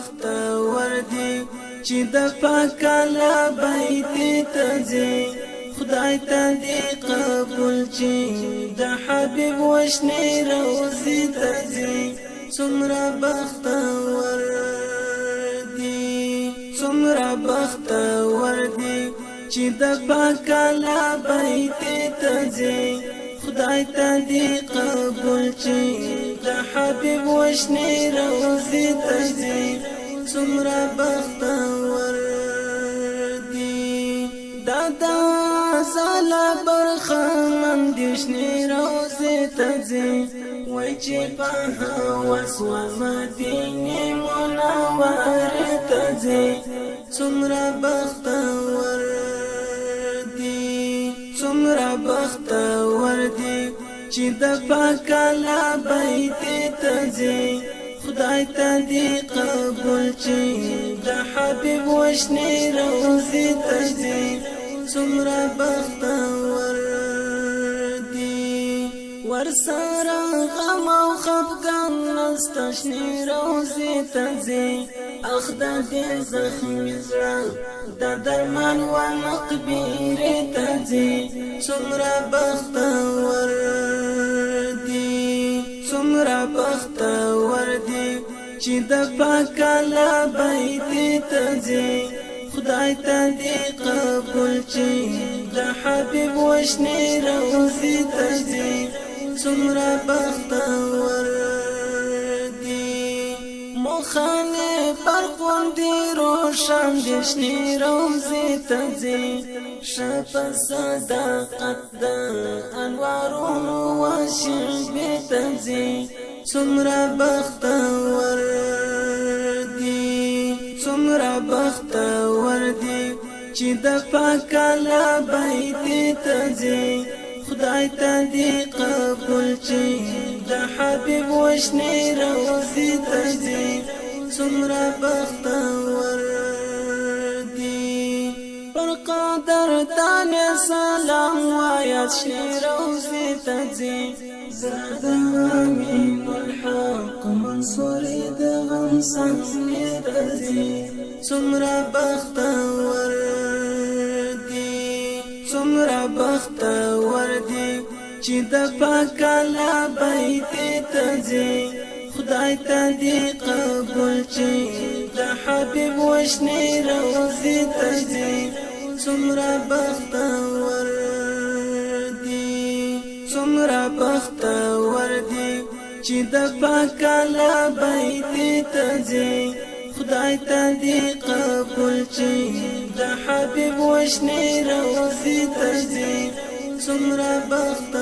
بختور دی چې د پاک الله بیت ته ځي خدای ته دې قبول چې د حبیب وشنی روزي ته ځي څومره بختور دی څومره بختور دی چې د پاک الله بیت ته ځي خدای ته دې قبول چې د حبیب وشنی روزي ته ځي څومره بختور دی دادا زالا برخمن دشنی روزي ته ځي وای چې په هوس و مدینه منوره ته ځي څومره بختور دی څومره بختور دی چې د پاک الله بیت ته ځي خدای ته دې قبول چې د حبیب وشنی روزي ته ځي څومره بختور دی ورسره غم او خفګان نسته شنی روزي ته ځي اخ د دې زخمي زړه د درمان و مقبرې ته ځي څومره بختور دی څومره بختور دی چې د پاک الله بیت ته ځي خدای ته دې قبول چې د حبیب وشنی روزي ته ځي څومره بختور دی مخانه پر غوندې روشن دشنی روزي ته ځي شپ صداقت د انوارونو وشبه ته ځي څومره بختور دی څومره بختور دی چې د پاک الله بیت ته ځي خدای ته دې قبول چې د حبیب وشنی روزي ته ځي څومره بختور دی پر قدر دان سلام وایات شنی روزي ته ځي زاد امین الحق منصور د غم څنګه ته ځي څومره بختور دی څومره بختور دی چې د پاک الله بیت ته ځي خدای ته دې قبول چې د حبیب وشنی روزي ته ځي څومره بختور دی څومره بختور دی چې د پاک الله بیت ته ځي خدای ته دې قبول چې د حبیب وشنی روزي ته ځي څومره بختور